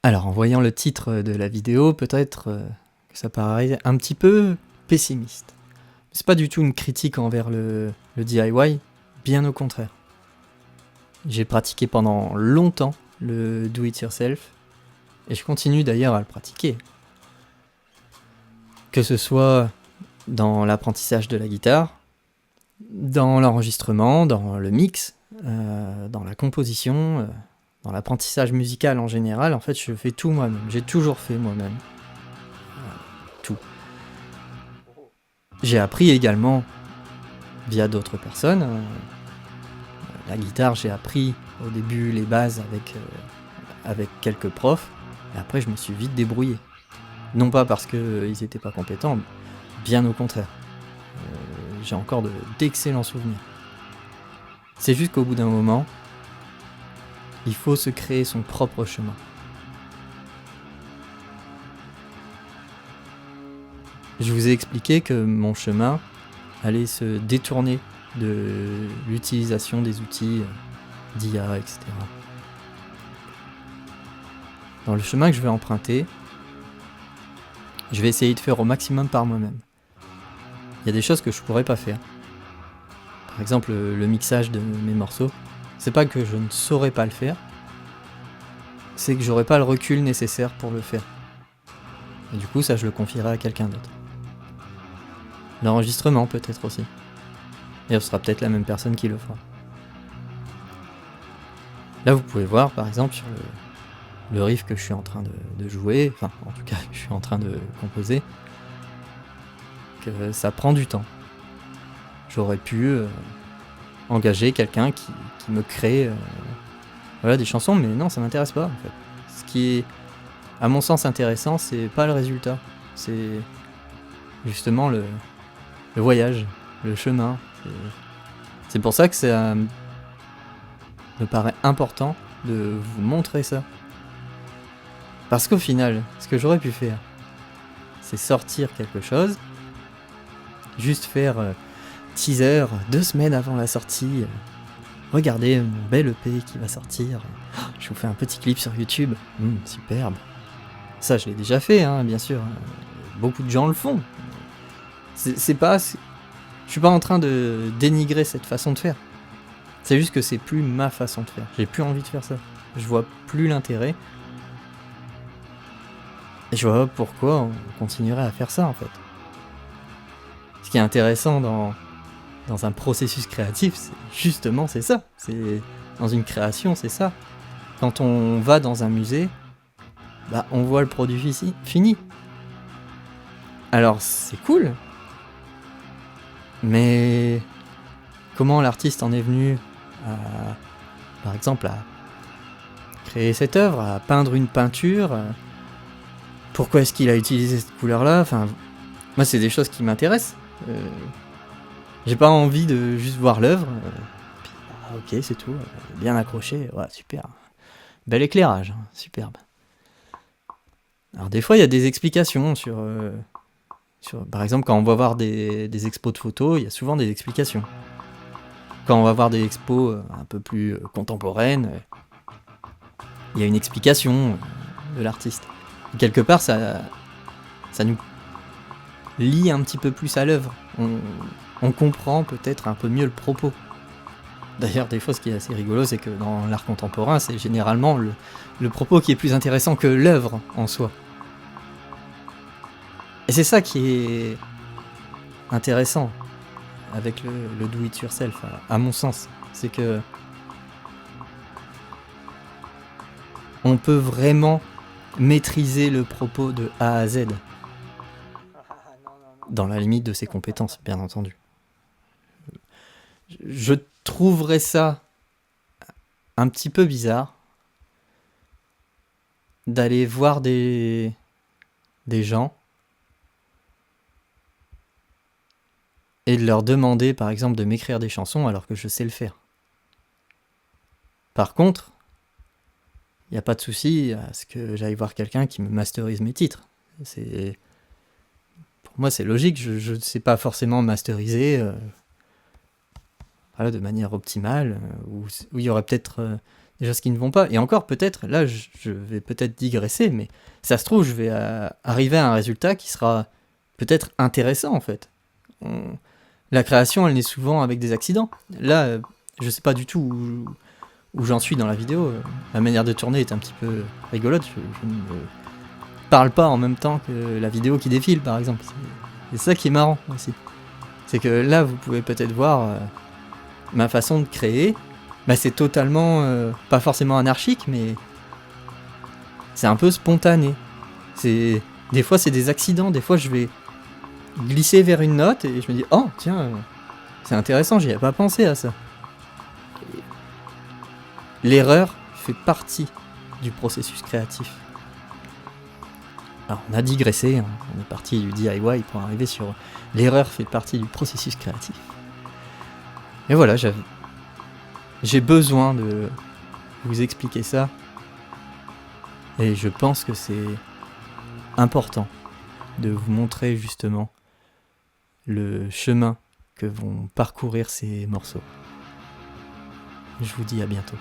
Alors, en voyant le titre de la vidéo, peut-être que ça paraît un petit peu pessimiste. C'est pas du tout une critique envers le DIY, bien au contraire. J'ai pratiqué pendant longtemps le do-it-yourself, et je continue d'ailleurs à le pratiquer. Que ce soit dans l'apprentissage de la guitare, dans l'enregistrement, dans le mix, dans la composition, dans l'apprentissage musical en général, en fait je fais tout moi-même, j'ai toujours fait moi-même. Tout. J'ai appris également via d'autres personnes. La guitare, j'ai appris au début les bases avec quelques profs, et après je me suis vite débrouillé. Non pas parce qu'ils n'étaient pas compétents, bien au contraire. J'ai encore d'excellents souvenirs. C'est juste qu'au bout d'un moment, il faut se créer son propre chemin. Je vous ai expliqué que mon chemin allait se détourner de l'utilisation des outils d'IA, etc. Dans le chemin que je vais emprunter, je vais essayer de faire au maximum par moi-même. Il y a des choses que je pourrais pas faire. Par exemple, le mixage de mes morceaux. C'est pas que je ne saurais pas le faire, c'est que j'aurais pas le recul nécessaire pour le faire. Et du coup, ça, je le confierai à quelqu'un d'autre. L'enregistrement, peut-être aussi. Et ce sera peut-être la même personne qui le fera. Là, vous pouvez voir, par exemple, sur le riff que je suis en train de jouer, enfin, en tout cas, que je suis en train de composer, que ça prend du temps. J'aurais pu engager quelqu'un qui me crée des chansons, mais non, ça m'intéresse pas, en fait. Ce qui est, à mon sens, intéressant, c'est pas le résultat, c'est justement le voyage, le chemin. C'est pour ça que ça me paraît important de vous montrer ça. Parce qu'au final, ce que j'aurais pu faire, c'est sortir quelque chose, juste faire teaser 2 semaines avant la sortie, regardez mon bel EP qui va sortir, je vous fais un petit clip sur YouTube, superbe. Ça, je l'ai déjà fait, hein, bien sûr, beaucoup de gens le font. C'est pas... Je suis pas en train de dénigrer cette façon de faire. C'est juste que c'est plus ma façon de faire. J'ai plus envie de faire ça. Je vois plus l'intérêt. Et je vois pas pourquoi on continuerait à faire ça, en fait. Ce qui est intéressant dans un processus créatif, c'est ça. C'est dans une création, c'est ça. Quand on va dans un musée, on voit le produit fini. Alors c'est cool. Mais comment l'artiste en est venu par exemple, à créer cette œuvre, à peindre une peinture, pourquoi est-ce qu'il a utilisé cette couleur-là, enfin, moi c'est des choses qui m'intéressent. J'ai pas envie de juste voir l'œuvre, ok c'est tout, bien accroché, ouais super, bel éclairage, superbe. Alors des fois il y a des explications sur par exemple quand on va voir des expos de photos, il y a souvent des explications. Quand on va voir des expos un peu plus contemporaines, il y a une explication de l'artiste. Et quelque part ça nous lie un petit peu plus à l'œuvre. On comprend peut-être un peu mieux le propos. D'ailleurs, des fois, ce qui est assez rigolo, c'est que dans l'art contemporain, c'est généralement le propos qui est plus intéressant que l'œuvre en soi. Et c'est ça qui est intéressant avec le do-it-yourself, à mon sens. C'est que on peut vraiment maîtriser le propos de A à Z. Dans la limite de ses compétences, bien entendu. Je trouverais ça un petit peu bizarre d'aller voir des gens et de leur demander, par exemple, de m'écrire des chansons alors que je sais le faire. Par contre, il n'y a pas de souci à ce que j'aille voir quelqu'un qui me masterise mes titres. Pour moi, c'est logique, je ne sais pas forcément masteriser de manière optimale, où il y aurait peut-être des choses qui ne vont pas. Et encore, peut-être, là, je vais peut-être digresser, mais ça se trouve, je vais arriver à un résultat qui sera peut-être intéressant, en fait. La création, elle naît souvent avec des accidents. Là, je sais pas du tout où j'en suis dans la vidéo. Ma manière de tourner est un petit peu rigolote. Je ne parle pas en même temps que la vidéo qui défile, par exemple. C'est ça qui est marrant aussi. C'est que là, vous pouvez peut-être voir ma façon de créer. Bah, c'est totalement, pas forcément anarchique, mais c'est un peu spontané. Des fois, c'est des accidents. Des fois, je vais glisser vers une note et je me dis « Oh, tiens, c'est intéressant, j'y avais pas pensé à ça. » L'erreur fait partie du processus créatif. Alors, on a digressé, hein. On est parti du DIY pour arriver sur l'erreur fait partie du processus créatif. Et voilà, j'ai besoin de vous expliquer ça. Et je pense que c'est important de vous montrer justement le chemin que vont parcourir ces morceaux. Je vous dis à bientôt.